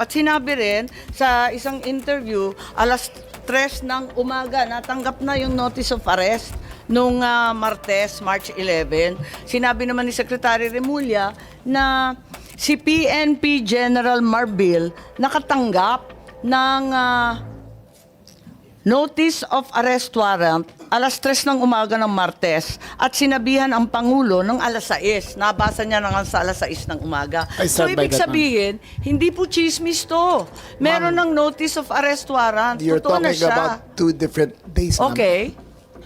At sinabi rin sa isang interview, alas 3 ng umaga, natanggap na yung notice of arrest nung Martes, March 11. Sinabi naman ni Secretary Remulla na si PNP General Marbil nakatanggap ng notice of arrest warrant alas 3 ng umaga ng Martes at sinabihan ang Pangulo ng alas 6. Nabasa niya na nga sa alas 6 ng umaga. I So stand by ibig that, sabihin, hindi po chismis to. Meron ng notice of arrest warrant. You're Totoo na talking siya. about 2 different days, ma'am. Okay.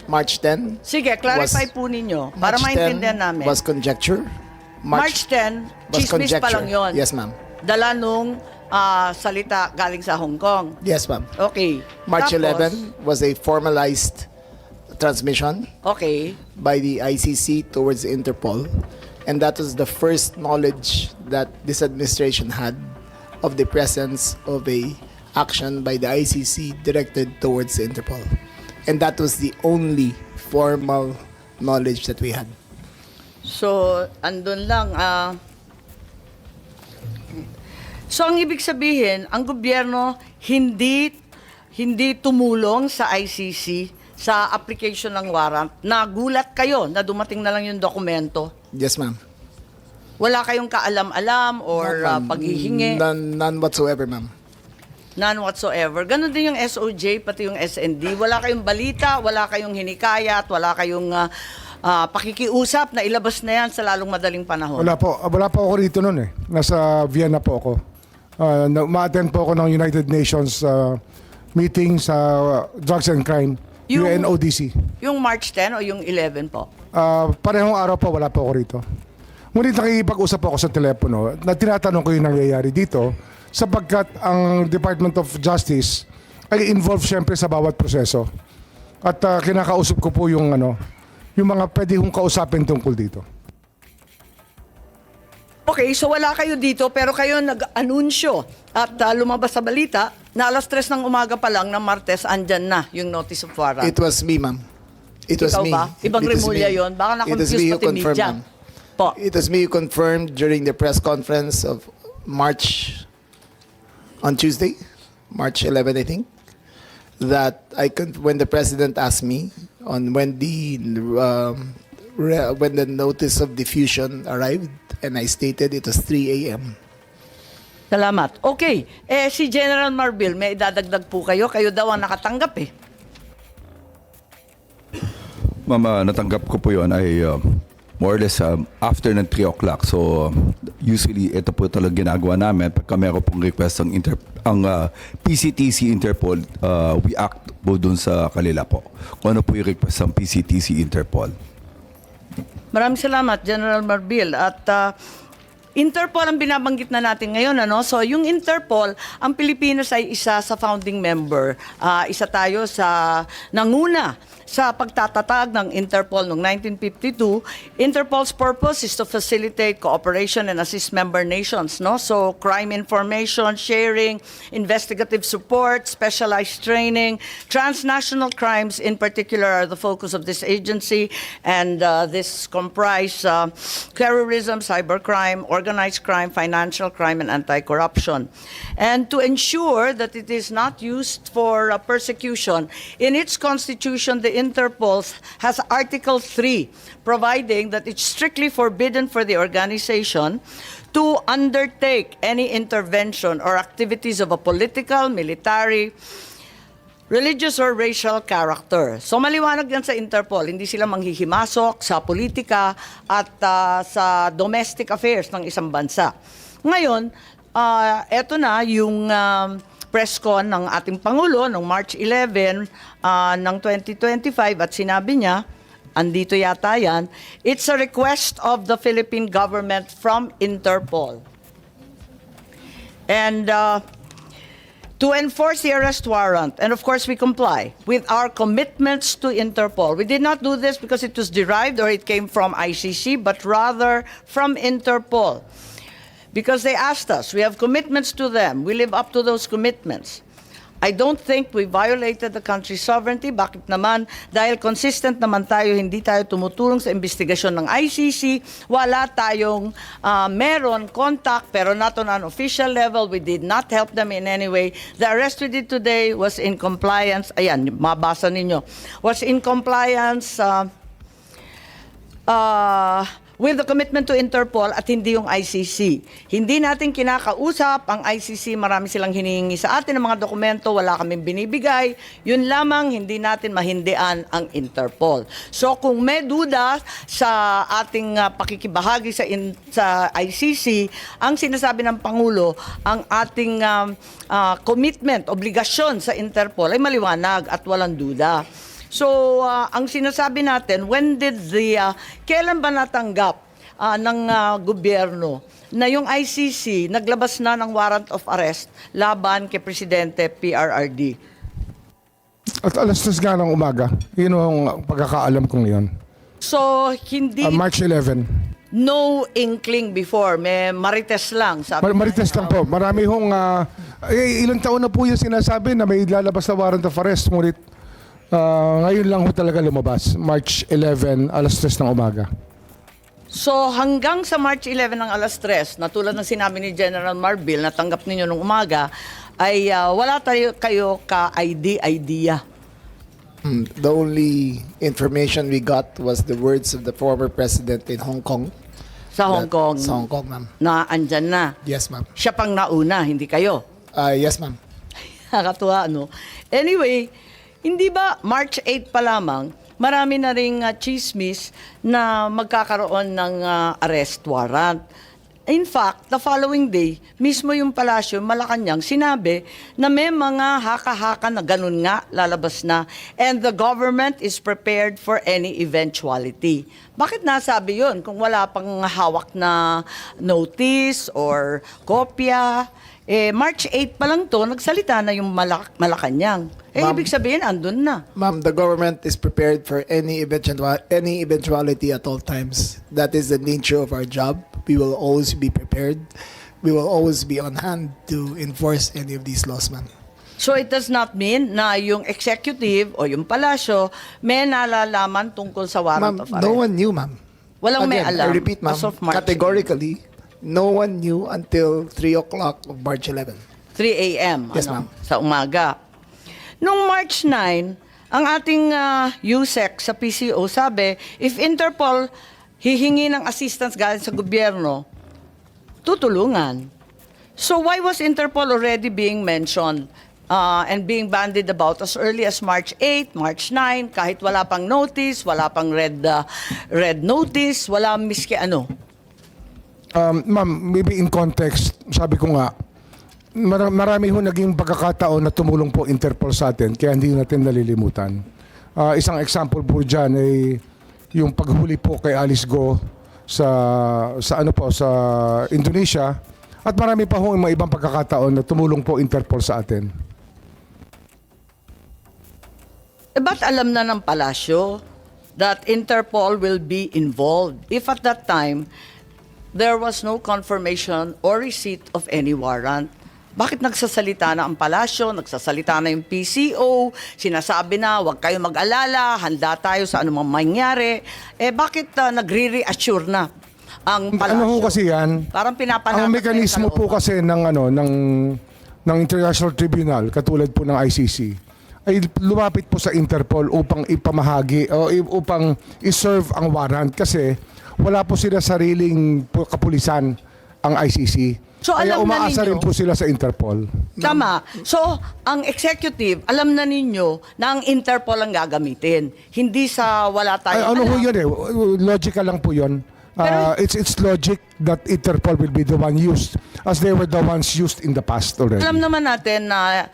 March 10. Sige, clarify was- po ninyo para March 10 maintindihan namin. was conjecture. March 10, was chismis pa conjecture. lang yun. Yes, ma'am. Dala nung salita galing sa Hong Kong. Yes, ma'am. Okay. March Tapos, 11 was a formalized transmission Okay. by the ICC towards Interpol. And that was the first knowledge that this administration had of the presence of a action by the ICC directed towards Interpol. And that was the only formal knowledge that we had. So, andun lang. So, ang ibig sabihin, ang gobyerno hindi tumulong sa ICC sa application ng warrant. Nagulat kayo na dumating na lang yung dokumento. Yes, ma'am. Wala kayong kaalam-alam or paghihingi. None whatsoever, ma'am. None whatsoever. Ganon din yung SOJ, pati yung SND. Wala kayong balita, wala kayong hinikayat, wala kayong pakikiusap na ilabas na yan sa lalong madaling panahon. Wala po ako rito noon eh. Nasa Vienna po ako. Ma-attend po ako ng United Nations meeting sa Drugs and Crime, UNODC. Yung March 10 o yung 11 po? Parehong araw po, wala po ako rito. Ngunit nakikipag-usap ako sa telepono na tinatanong ko yung nangyayari dito sapagkat ang Department of Justice ay involved syempre sa bawat proseso. At kinakausap ko po yung mga pwede kong kausapin tungkol dito. Okay, so wala kayo dito pero kayo nag-anunsyo at lumabas sa balita na alas 3 ng umaga pa lang ng Martes andyan na yung notice of warrant. It was me, ma'am. It was Ikaw me. ba? Ibang It was Remulla me. yun. Baka It was na-confuse me who pati confirmed, media. ma'am. Po. It was me who confirmed during the press conference of March on Tuesday, March 11, I think, that when the president asked me on when the notice of diffusion arrived, and I stated it was 3 a.m. Salamat. Okay, si General Marbil, may idadagdag po kayo. Kayo daw ang nakatanggap eh. Mama, natanggap ko po yun ay more or less after ng 3 o'clock. So, usually, ito po talaga ginagawa namin. Pagka meron pong request ang PCTC Interpol, we act po dun sa kanila po. Kung ano po yung request ng PCTC Interpol. Maraming salamat, General Marbil. At Interpol ang binabanggit na natin ngayon. So yung Interpol, ang Pilipinas ay isa sa founding member. Isa tayo sa nanguna sa pagtatatag ng Interpol noong 1952. Interpol's purpose is to facilitate cooperation and assist member nations. So crime information sharing, investigative support, specialized training, transnational crimes in particular are the focus of this agency. And this comprise terrorism, cybercrime, organized crime, financial crime, and anti-corruption. And to ensure that it is not used for persecution, in its constitution, the Interpol has Article 3, providing that it's strictly forbidden for the organization to undertake any intervention or activities of a political, military, religious or racial character. So maliwanag yan sa Interpol, hindi sila manghihimasok sa politika at sa domestic affairs ng isang bansa. Ngayon, eto na yung press con ng ating Pangulo noong March 11 ng 2025 at sinabi niya, andito yata yan, it's a request of the Philippine government from Interpol. And to enforce the arrest warrant, and of course we comply with our commitments to Interpol. We did not do this because it was derived or it came from ICC, but rather from Interpol. Because they asked us, we have commitments to them, we live up to those commitments. I don't think we violated the country's sovereignty. Bakit naman? Dahil consistent naman tayo, hindi tayo tumutulong sa investigasyon ng ICC. Wala tayong meron contact, pero not on an official level. We did not help them in any way. The arrest we did today was in compliance. Ayan, mabasa ninyo. Was in compliance with the commitment to Interpol at hindi yung ICC. Hindi natin kinakausap ang ICC, marami silang hinihingi sa atin ng mga dokumento, wala kaming binibigay. Yun lamang, hindi natin mahindian ang Interpol. So kung may duda sa ating pakikibahagi sa ICC, ang sinasabi ng Pangulo, ang ating commitment, obligasyon sa Interpol ay maliwanag at walang duda. So, ang sinasabi natin, kailan ba natanggap ng gobyerno na yung ICC naglabas na ng warrant of arrest laban kay Presidente PRRD? At alas 3 nga ng umaga. Yun ang pagkakaalam kong yun. So, hindi, March 11. no inkling before, may marites lang. Sabi Marites lang po. Marami hong, ilang taon na po yung sinasabi na may lalabas na warrant of arrest. Ngunit ngayon lang ho talaga lumabas. March 11, alas 3 ng umaga. So hanggang sa March 11 ng alas 3, na tulad ng sinabi ni General Marbil, natanggap ninyo nung umaga, ay wala kayo ka-idea. The only information we got was the words of the former president in Hong Kong. Sa Hong Kong, Sa Hong Kong, ma'am. na andyan na. Yes, ma'am. Siya pang nauna, hindi kayo. Yes, ma'am. Nakakatuwa, no? Anyway, hindi ba March 8 pa lamang, marami na ring chismis na magkakaroon ng arrest warrant. In fact, the following day, mismo yung palasyo, Malacanang, sinabi na may mga haka-haka na ganun nga, lalabas na, and the government is prepared for any eventuality. Bakit nasabi yun kung wala pang hawak na notice or kopya? March 8 pa lang to, nagsalita na yung Malacanang. Ma'am, Ibig sabihin, andun na. Ma'am, the government is prepared for any eventuality at all times. That is the nature of our job. We will always be prepared. We will always be on hand to enforce any of these laws, ma'am. So it does not mean na yung executive o yung palasyo may nalalaman tungkol sa warrant Ma'am, of arrest. no one knew, ma'am. Walang may Again, alam. I repeat, ma'am, as of March categorically, no one knew until 3 o'clock of March 11. 3 a.m. Yes, ma'am. Sa umaga. Nung March 9, ang ating USEC sa PCO sabi, if Interpol hihingi ng assistance galing sa gobyerno, tutulungan. So why was Interpol already being mentioned and being bandied about as early as March 8, March 9, kahit wala pang notice, wala pang red notice, wala miski ano? Ma'am, maybe in context, sabi ko nga, marami ho naging pagkakataon na tumulong po Interpol sa atin, kaya hindi natin nalilimutan. Isang example po dyan ay yung paghuli po kay Alice Go sa Indonesia, at marami pa ho yung mga ibang pagkakataon na tumulong po Interpol sa atin. Ba't alam na ng palasyo that Interpol will be involved if at that time there was no confirmation or receipt of any warrant? Bakit nagsasalita na ang palasyo, nagsasalita na yung PCO, sinasabi na huwag kayo mag-alala, handa tayo sa anumang mangyari. Bakit nagre-reassure na ang palasyo? Ano ho kasi yan? Parang pinapanatak. Ang mekanismo po kasi ng International Tribunal, katulad po ng ICC, ay lumapit po sa Interpol upang ipamahagi o upang iserve ang warrant kasi wala po sila sariling kapulisan ang ICC. So, kaya alam na umaasa ninyo- rin po sila sa Interpol. Tama. So, ang executive, alam na ninyo na ang Interpol ang gagamitin. Hindi sa wala Ay, tayong ano ho alam. yun eh, logical lang po yun. Pero- It's logic that Interpol will be the one used as they were the ones used in the past already. Alam naman natin na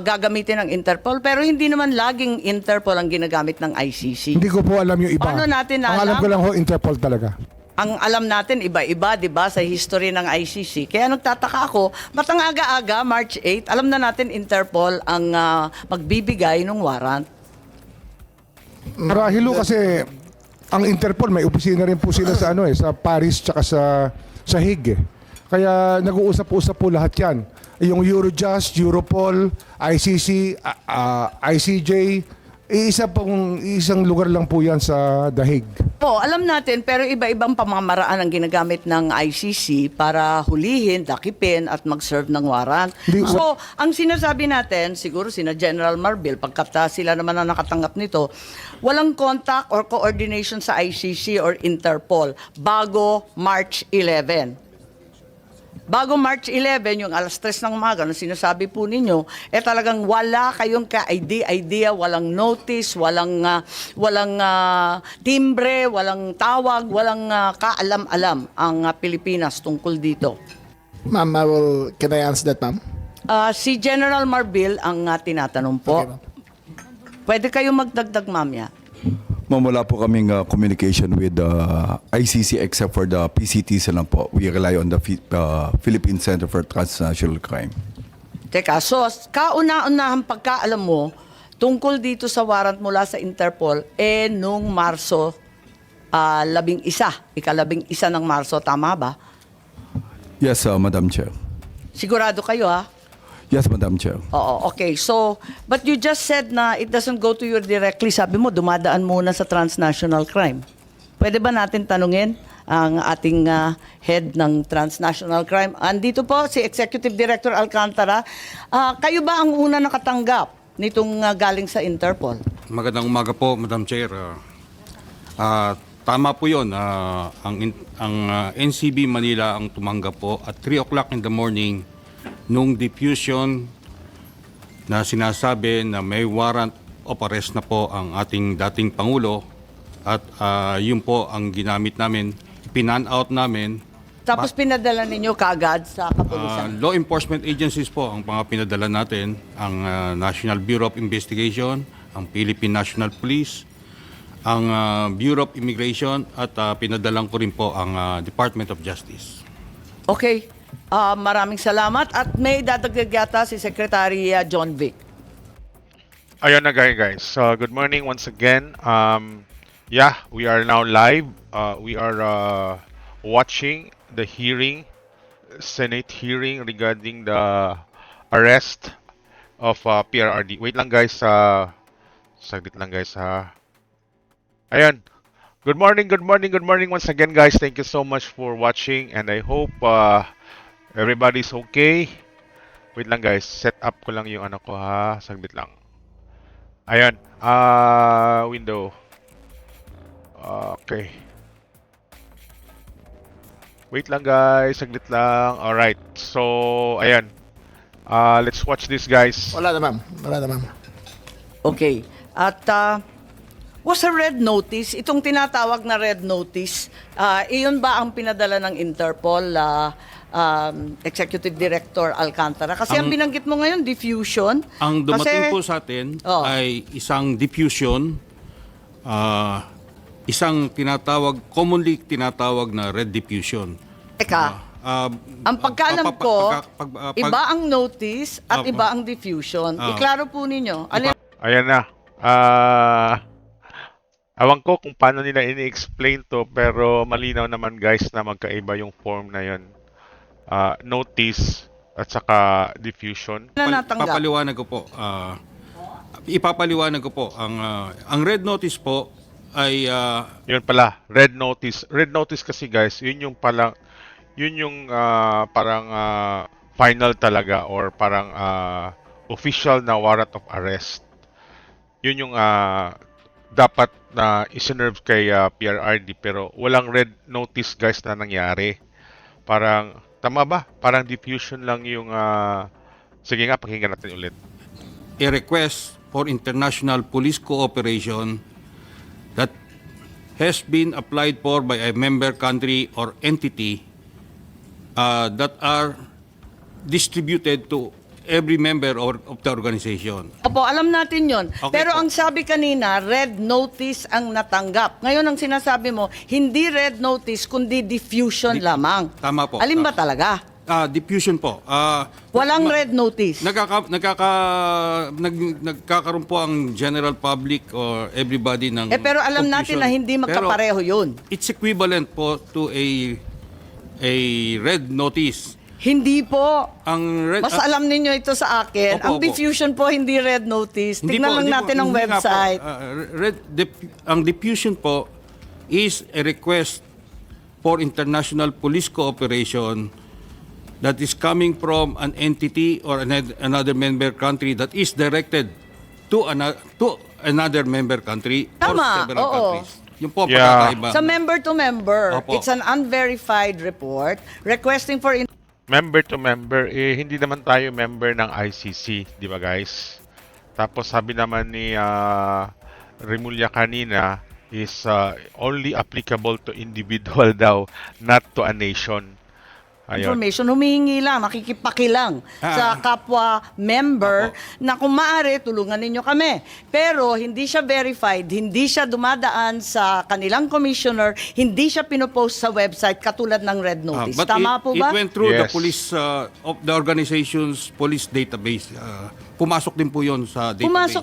gagamitin ng Interpol, pero hindi naman laging Interpol ang ginagamit ng ICC. Hindi ko po alam yung iba. Paano natin Ang alam alam? ko lang ho, Interpol talaga. Ang alam natin, iba-iba, di ba, sa history ng ICC. Kaya nagtataka ako, ba't ang aga-aga, March 8, alam na natin Interpol ang magbibigay ng warrant. Marahil ho kasi ang Interpol may opisina rin po sila sa sa Paris tsaka sa Hague. Kaya nag-uusap-usap po lahat 'yan. yung Eurojust, Europol, ICC, ICJ, isang lugar lang po yan sa The Hague. Po, alam natin, pero iba-ibang pamamaraan ang ginagamit ng ICC para hulihin, dakipin, at mag-serve ng warrant. So, ang sinasabi natin, siguro sina General Marbil, pagkat sila naman ang nakatanggap nito, walang contact or coordination sa ICC or Interpol bago March 11. Bago March 11, yung alas 3 ng umaga, nung sinasabi po ninyo, talagang wala kayong ka-idea, walang notice, walang timbre, walang tawag, walang kaalam-alam ang Pilipinas tungkol dito. Ma'am, can I answer that, ma'am? Si General Marbil ang tinatanong po. Okay, ma'am. Pwede kayong magdagdag, ma'am, ya? Ma'am, wala po kaming communication with the ICC except for the PCTs lang po. We rely on the Philippine Center for Transnational Crime. Teka, so kauna-unahang pagkaalam mo tungkol dito sa warrant mula sa Interpol nung Marso 11, ika-11 ng Marso, tama ba? Yes, Madam Chair. Sigurado kayo, ha? Yes, Madam Chair. Oo, okay. So, but you just said na it doesn't go to you directly. Sabi mo, dumadaan muna sa transnational crime. Pwede ba natin tanungin ang ating head ng transnational crime? Andito po si Executive Director Alcantara. Kayo ba ang una nakatanggap nitong galing sa Interpol? Magandang umaga po, Madam Chair. Tama po yun. Ang NCB Manila ang tumanggap po at 3 o'clock in the morning nung diffusion na sinasabi na may warrant of arrest na po ang ating dating Pangulo at yun po ang ginamit namin, pinan-out namin. Tapos pinadala ninyo kaagad sa kapulisan? Law enforcement agencies po ang mga pinadala natin, ang National Bureau of Investigation, ang Philippine National Police, ang Bureau of Immigration at pinadalang ko rin po ang Department of Justice. Okay. Maraming salamat at may dadagdag yata si Secretary John Vic. Ayun na guys. Good morning once again. Yeah, we are now live. We are watching the hearing, Senate hearing regarding the arrest of PRRD. Wait lang guys. Saglit lang guys ha. Ayun. Good morning once again guys. Thank you so much for watching and I hope everybody's okay. Wait lang guys, set up ko lang yung ano ko ha. Saglit lang. Ayan. Window. Okay. Wait lang guys, saglit lang. Alright. So, ayan. Let's watch this guys. Wala na, ma'am. Wala na, ma'am. Okay. At was a red notice, itong tinatawag na red notice, iyon ba ang pinadala ng Interpol, Executive Director Alcantara? Kasi ang binanggit mo ngayon, diffusion. Ang dumating Kasi- po sa atin Oh. ay isang diffusion, isang commonly tinatawag na red diffusion. Teka, ang pagkaalam ko, iba ang notice at iba ang diffusion. Iklaro po ninyo. Ano Ayan na. Awan ko kung paano nila ini-explain to pero malinaw naman guys na magkaiba yung form na yon. Notice at saka diffusion. na natanggap? Papaliwanag ko po. Ipapaliwanag ko po. Ang red notice po ay Yun pala, red notice. Red notice kasi guys, yun yung parang final talaga or parang official na warrant of arrest. Yun yung dapat na iserve kay PRRD pero walang red notice guys na nangyari. Parang tama ba? Parang diffusion lang yung sige nga pakinggan natin ulit. a request for international police cooperation that has been applied for by a member country or entity that are distributed to every member of the organization. Opo, alam natin yon. Okay Pero po. ang sabi kanina, red notice ang natanggap. Ngayon ang sinasabi mo, hindi red notice, kundi diffusion lamang. Tama po. Alin ba talaga? Diffusion po. Walang red notice. Nagkakaroon po ang general public or everybody ng Pero alam natin confusion. na hindi magkapareho yun. It's equivalent po to a red notice. Hindi po. Ang red, Mas alam ninyo ito sa akin. Opo, Ang opo. diffusion po, hindi red notice. Tignan lang natin ang hindi nga po. website. Ang diffusion po is a request for international police cooperation that is coming from an entity or another member country that is directed to another member country or Tama, several oo. countries. Yung po Yeah. pagkakaiba. Sa member to member, Opo. it's an unverified report requesting for Member to member, hindi naman tayo member ng ICC, di ba guys? Tapos sabi naman ni Remulla kanina is only applicable to individual daw, not to a nation. Ayun. information, humihingi lang, nakikipakilang sa kapwa member na kung maaari, tulungan ninyo kami. Pero hindi siya verified, hindi siya dumadaan sa kanilang commissioner, hindi siya pinopost sa website katulad ng red notice. But Tama po ba? It went through the Yes. police of the organization's police database. Pumasok din po 'yon sa database.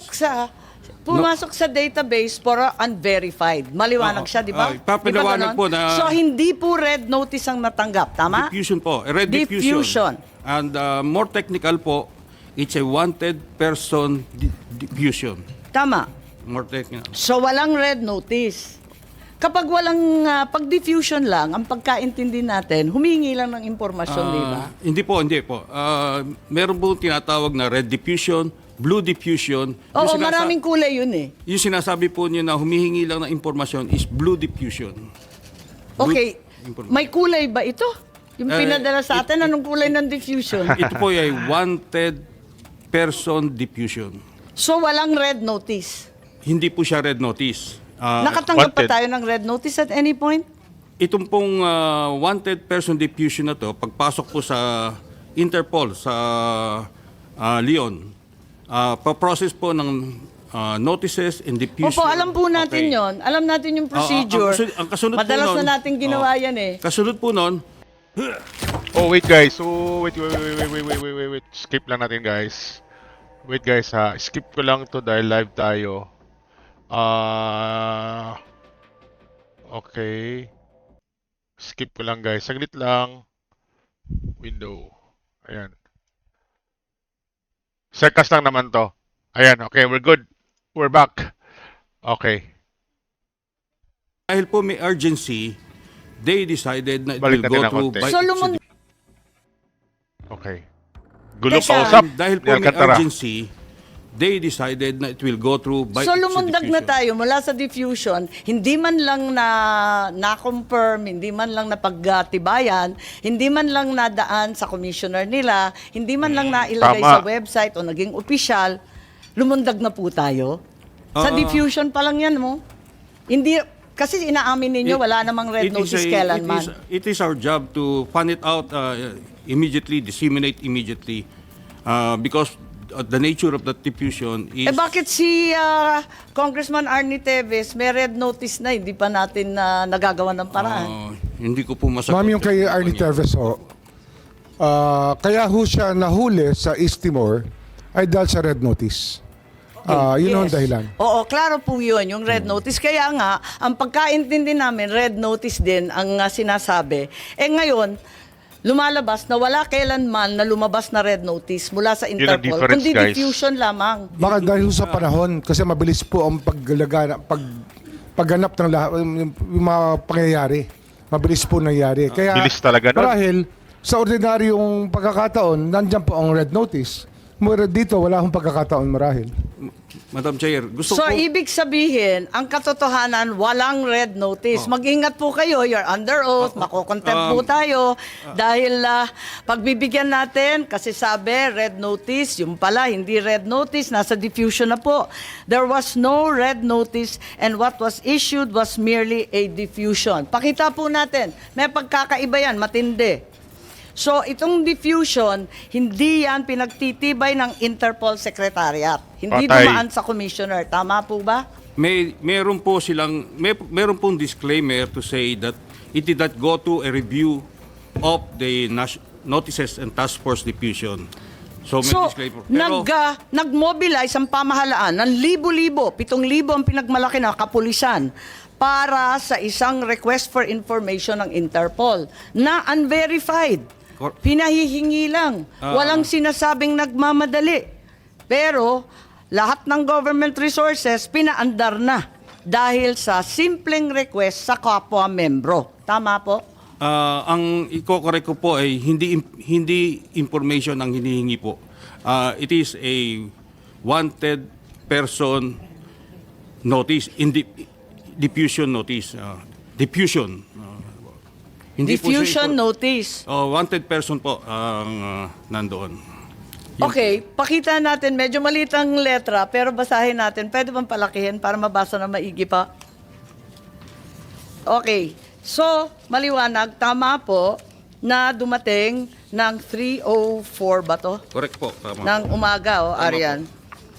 Pumasok sa database for unverified. Maliwanag Oo. siya, di ba? Papaliwanag Di ba po ganon? na- So, hindi po red notice ang natanggap. Tama? Diffusion po. A red Diffusion. And more technical po, it's a wanted person diffusion. Tama. More technical. So, walang red notice. Kapag walang pag-diffusion lang, ang pagkaintindi natin, humingi lang ng impormasyon, di ba? Hindi po. Meron po tinatawag na red diffusion, blue diffusion. Oo, maraming kulay yun eh. Yung sinasabi po niyo na humihingi lang ng impormasyon is blue diffusion. Okay, Information. may kulay ba ito? Yung Eh, pinadala sa atin, anong kulay ng diffusion? Ito po ay wanted person diffusion. So, walang red notice. Hindi po siya red notice. Nakatanggap pa wanted. tayo ng red notice at any point? Itong pong wanted person diffusion na to, pagpasok po sa Interpol sa Leon, pa-process po ng notices and diffusion. Opo, alam po natin Okay. yon. Alam natin yung procedure. Ang kasunod po Madalas nun- na natin ginawa yan eh. Kasunod po nun, Oh, wait guys. So, wait. Skip lang natin guys. Wait guys ha. Skip ko lang to dahil live tayo. Okay. Skip ko lang guys. Saglit lang. Window. Ayan. Second lang naman to. Ayan. Okay, we're good. We're back. Okay. dahil po may urgency, they decided na it Balik will go natin ng through konti. by So, lumund- Okay. Gulo Teka. kausap. dahil po Ni may Alcantara. urgency, they decided na it will go through by So lumundag na diffusion. tayo mula sa diffusion, hindi man lang na-confirm, hindi man lang napagtibayan, hindi man lang nadaan sa commissioner nila, hindi man lang nailagay Tama. sa website o naging opisyal, lumundag na po tayo. Sa diffusion pa lang yan mo. Hindi, kasi inaamin ninyo, wala namang red notice kailanman. It is our job to find it out immediately, disseminate immediately, because the nature of the diffusion is... Bakit si Congressman Arnie Teves may red notice na, hindi pa natin nagagawa ng paraan? hindi ko po masagot. Ma'am, yung kay Arnie Terves, kaya ho siya nahuli sa East Timor ay dahil sa red notice. Yun ang dahilan. Oo, klaro po yun, yung red notice. Kaya nga, ang pagkaintindi namin, red notice din ang sinasabi. Ngayon, lumalabas na wala kailanman na lumabas na red notice mula sa Yun ang Interpol, difference, kundi guys. diffusion lamang. Baka dahil ho sa panahon, kasi mabilis po ang pagganap ng lahat, yung mga pangyayari. Mabilis po nangyayari. Kaya, Bilis talaga nun. marahil, sa ordinaryong pagkakataon, nandyan po ang red notice. Dito, wala akong pagkakataon marahil. Madam Chair, gusto So, ko... ibig sabihin, ang katotohanan, walang red notice. Mag-ingat po kayo, you're under oath, makukontempt po tayo. Dahil pagbibigyan natin, kasi sabi, red notice, yung pala, hindi red notice, nasa diffusion na po. There was no red notice and what was issued was merely a diffusion. Pakita po natin, may pagkakaiba yan, matindi. So, itong diffusion, hindi yan pinagtitibay ng Interpol Secretariat. Hindi Patay. dumaan sa commissioner. Tama po ba? Meron pong disclaimer to say that it did not go to a review of the notices and task force diffusion. So, may So, disclaimer. Pero, nag-mobilize ang pamahalaan ng libo-libo, 7,000 ang pinagmalaki na kapulisan para sa isang request for information ng Interpol na unverified. Pinahihingi lang. Walang sinasabing nagmamadali. Pero lahat ng government resources pinaandar na dahil sa simpleng request sa kapwa membro. Tama po? Ang iko-correct ko po ay hindi information ang hinihingi po. It is a wanted person notice, diffusion notice. Diffusion. Hindi po siya Diffusion notice. wanted person po ang nandoon. Okay, pakita natin. Medyo maliit ang letra, pero basahin natin. Pwede bang palakihin para mabasa na maigi pa? Okay. So, maliwanag, tama po na dumating ng 3:04 ba to? Correct po. Tama. Ng umaga, Tama Arian.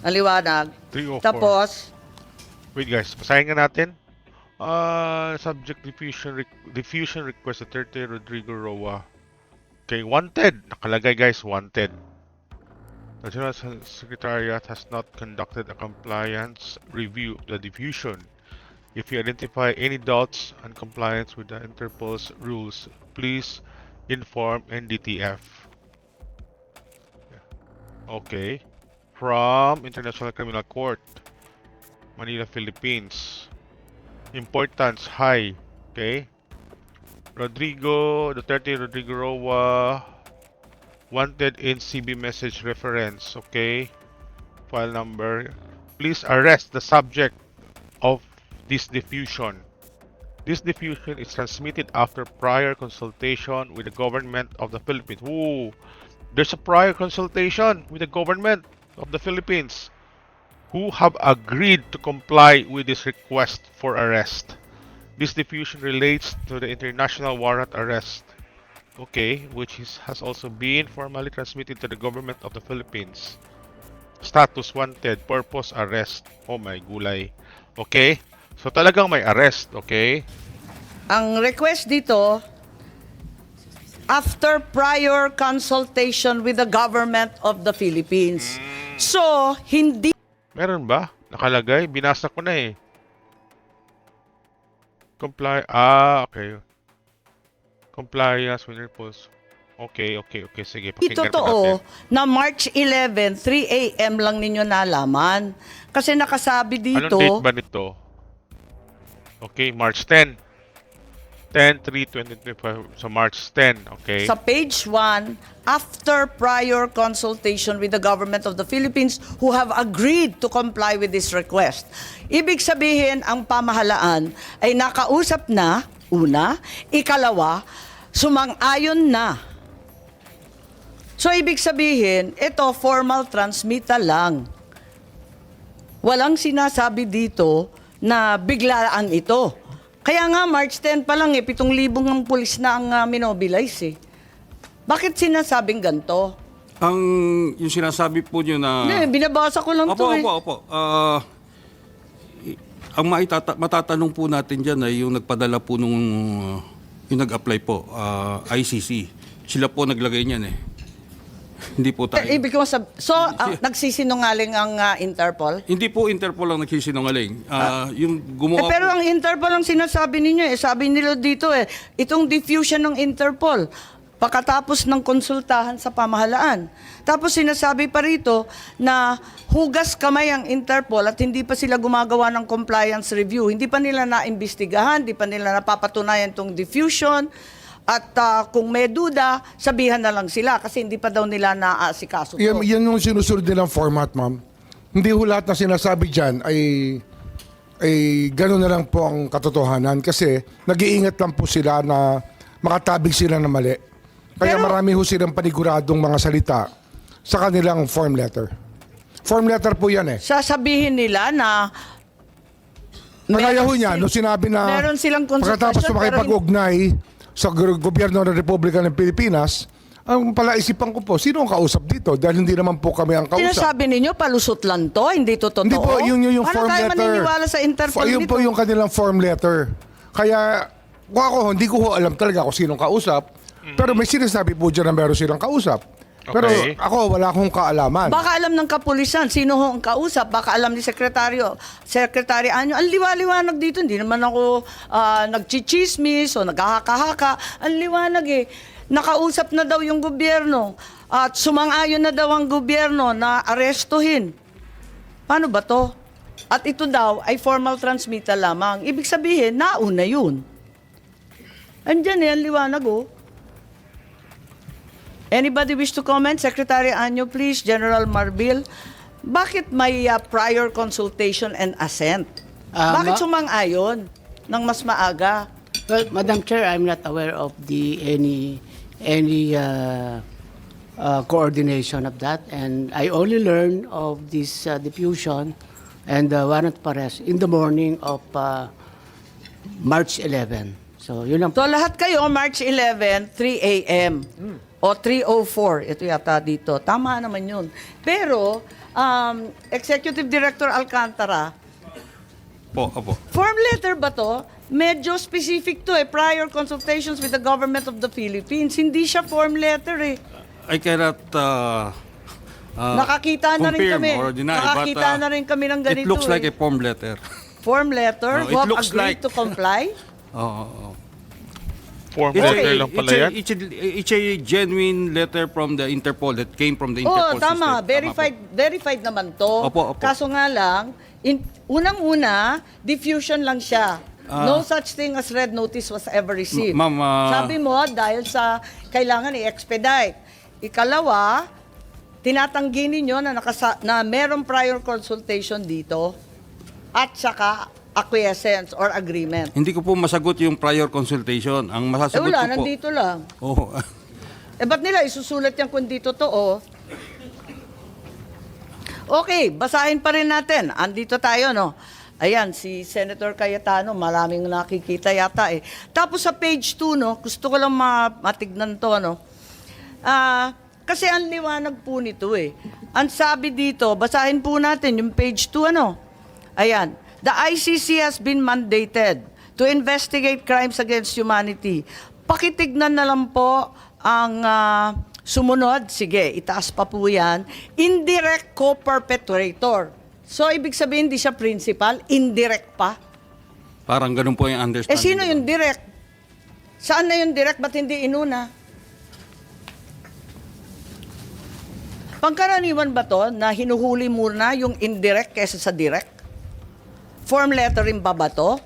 Ang liwanag. 3:04. Tapos, Wait guys, basahin nga natin. Subject diffusion request Duterte Rodrigo Roa. Okay, wanted. Nakalagay guys, wanted. The General Secretariat has not conducted a compliance review of the diffusion. If you identify any doubts on compliance with the Interpol's rules, please inform NDTF. Okay. From International Criminal Court, Manila, Philippines. Importance high. Okay. Duterte Rodrigo Roa, wanted in CB message reference. Okay. File number. Please arrest the subject of this diffusion. This diffusion is transmitted after prior consultation with the government of the Philippines. Ooh, there's a prior consultation with the government of the Philippines, who have agreed to comply with this request for arrest. This diffusion relates to the international warrant arrest, okay, which has also been formally transmitted to the government of the Philippines. Status wanted, purpose arrest. Oh my gulay. Okay? So talagang may arrest, okay? ang request dito, after prior consultation with the government of the Philippines. So, hindi Meron ba? Nakalagay? Binasa ko na eh. Okay. Compliance with repose. Okay. Sige, pakinggan po totoo natin. na March 11, 3 a.m. lang ninyo nalaman. Kasi nakasabi Anong dito, date ba nito? Okay, March 10. 10/3/2025. So March 10, okay? sa page 1, after prior consultation with the government of the Philippines who have agreed to comply with this request. Ibig sabihin, ang pamahalaan ay nakausap na, una, ikalawa, sumang-ayon na. So, ibig sabihin, ito formal transmittal lang. Walang sinasabi dito na biglaan ito. Kaya nga, March 10 pa lang 7,000 ng pulis na ang minobilize eh. Bakit sinasabing ganito? Yung sinasabi po nyo na... Hindi, binabasa ko lang to eh. Opo. Ang matatanong po natin dyan ay yung nagpadala po nung... yung nag-apply po, ICC. Sila po naglagay niyan eh. Hindi po tayo. Ibig ko nagsisinungaling ang Interpol? Hindi po Interpol ang nagsisinungaling. Yung gumawa Pero po- ang Interpol ang sinasabi ninyo eh. Sabi nila dito eh, itong diffusion ng Interpol, pagkatapos ng konsultahan sa pamahalaan. Tapos sinasabi pa rito na hugas kamay ang Interpol at hindi pa sila gumagawa ng compliance review. Hindi pa nila naimbestigahan, hindi pa nila napapatunayan itong diffusion. At kung may duda, sabihan na lang sila kasi hindi pa daw nila naaasikaso to. Yan yung sinusunod nilang format, ma'am. Hindi ho lahat na sinasabi dyan ay gano'n na lang po ang katotohanan kasi nag-iingat lang po sila na makatabig sila na mali. Kaya Pero- marami ho silang paniguradong mga salita sa kanilang form letter. Form letter po yan eh. Sasabihin nila na Nagaya ho meron niya, nung sinabi na meron silang konsultasyon, pagkatapos pero makipag-ugnay sa gobyerno ng Republika ng Pilipinas, ang palaisipan ko po, sino ang kausap dito? Dahil hindi naman po kami ang kausap. sinasabi ninyo, palusot lang to, hindi to totoo. Hindi po, yung Paano form tayo letter. maniniwala sa Interpol Yun nito? po yung kanilang form letter. Kaya, kung ako, hindi ko ho alam talaga kung sinong kausap. Pero may sinasabi po dyan na meron silang kausap. Pero Okay. ako, wala akong kaalaman. Baka alam ng kapulisan, sino ho ang kausap, baka alam ni Secretary Anyo. Ang liwa-liwanag dito, hindi naman ako nagchichismis o naghahaka-haka. Ang liwanag eh. nakausap na daw yung gobyerno at sumang-ayon na daw ang gobyerno na arestuhin. Paano ba to? At ito daw ay formal transmittal lamang. Ibig sabihin, nauna yun. Andyan yan, liwanag oh. Anybody wish to comment? Secretary Anyo, please. General Marbil. Bakit may prior consultation and assent? Bakit sumang-ayon ng mas maaga? Well, Madam Chair, I'm not aware of any coordination of that, and I only learned of this diffusion and warrant of arrest in the morning of March 11. So, yun lang So po. lahat kayo, March 11, 3 a.m. O 3:04. Ito yata dito. Tama naman yun. Pero, Executive Director Alcantara, Opo. form letter ba to? Medyo specific to prior consultations with the government of the Philippines. Hindi siya form letter I cannot Nakakita na rin confirm kami. or deny, Nakakita but, na rin kami ng ganito it looks like a form letter. form letter. No, it Who have looks agreed like- to comply? Oo. Form It's letter lang pala yan. it's a genuine letter from the Interpol that came from the Interpol Oo, tama. system. Verified naman to. Opo. Kaso nga lang, unang-una, diffusion lang siya. No such thing as red notice was ever received. Ma'am, Sabi mo, dahil sa kailangan i-expedite. Ikalawa, tinatanggi ninyo na merong prior consultation dito at saka acquiescence or agreement. Hindi ko po masagot yung prior consultation. Ang masasagot Wala, ko po... nandito lang. Oh, Ba't nila isusulat yan kung di totoo? Okay, basahin pa rin natin. Andito tayo, no? Ayan, si Senator Cayetano, maraming nakikita yata Tapos sa page 2, no? Gusto ko lang matignan to, no? Kasi ang liwanag po nito Ang sabi dito, basahin po natin yung page 2, ano? Ayan. The ICC has been mandated to investigate crimes against humanity. Pakitignan na lang po ang sumunod. Sige, itaas pa po yan. Indirect co-perpetrator. So, ibig sabihin, hindi siya principal, indirect pa. parang ganun po yung understanding. Sino yung direct? Saan na yung direct? Ba't hindi inuna? Pangkaraniwan ba to na hinuhuli muna yung indirect kesa sa direct? Form lettering ba to?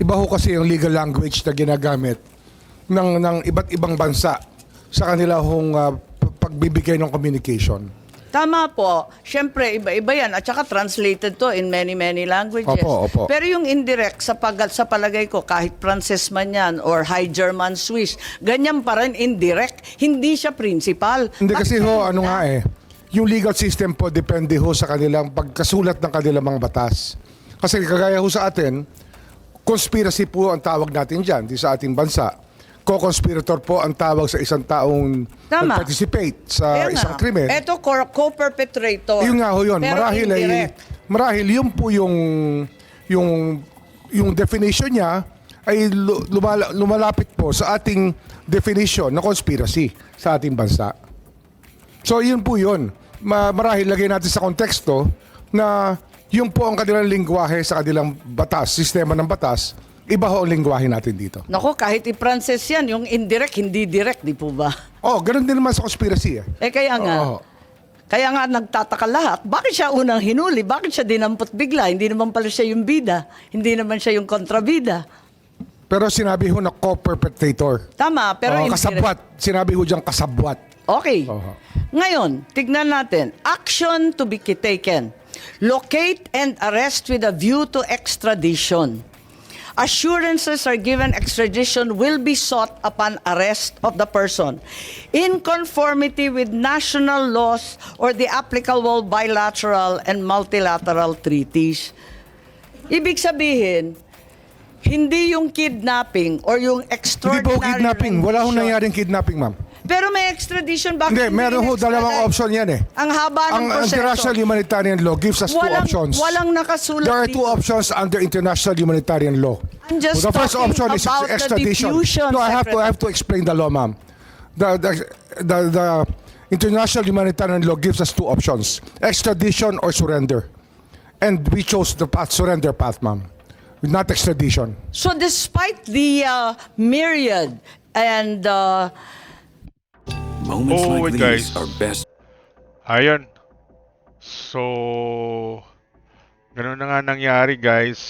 Iba ho kasi yung legal language na ginagamit ng iba't ibang bansa sa kanila hong pagbibigay ng communication. Tama po. Siyempre, iba-iba yan. At saka translated to in many languages. Opo. Pero yung indirect, sa palagay ko, kahit Frances man yan or High German Swiss, ganyan pa rin indirect. Hindi siya principal. Hindi kasi ho, ano nga yung legal system po depende ho sa kanilang pagkasulat ng kanilang mga batas. Kasi kagaya ho sa atin, conspiracy po ang tawag natin dyan, di sa ating bansa. Co-conspirator po ang tawag sa isang taong Tama. participate sa Kaya isang nga, krimen. Eto, co-perpetrator. Yun nga ho yun. Pero Marahil yun po yung definition niya ay lumalapit po sa ating definition na conspiracy sa ating bansa. So yun po yun. Marahil lagay natin sa konteksto na yun po ang kanilang lingwahe sa kanilang batas, sistema ng batas, iba ho ang lingwahe natin dito. Nako, kahit i-Frances yan, yung indirect, hindi direct, di po ba? Oh, ganun din naman sa conspiracy. Kaya nga. Oo. Kaya nga nagtataka lahat. Bakit siya unang hinuli? Bakit siya dinampot bigla? Hindi naman pala siya yung bida. Hindi naman siya yung kontrabida. Pero sinabi ho na co-perpetrator. Tama, pero Oh, indirect. kasabwat. Sinabi ho diyang kasabwat. Okay. Oho. Ngayon, tignan natin. Action to be taken. Locate and arrest with a view to extradition. Assurances are given extradition will be sought upon arrest of the person in conformity with national laws or the applicable bilateral and multilateral treaties. Ibig sabihin, hindi yung kidnapping or yung Hindi extraordinary po kidnapping. Wala ho rendition. nangyaring kidnapping, ma'am. Pero may extradition, bakit Hindi, meron ho in-extradite? dalawang option yan Ang haba ng Ang proseso. international humanitarian law gives us two options. Walang nakasulat There are two dito. options under international humanitarian law. I'm just The first talking option is about the extradition. diffusion, No, I have to explain the law, ma'am. The international humanitarian law gives us two options: extradition or surrender. And we chose the surrender path, ma'am. not extradition. So despite the myriad and Moments Oh, like wait, these guys. are best. Ayun. So, ganun na nga nangyari, guys.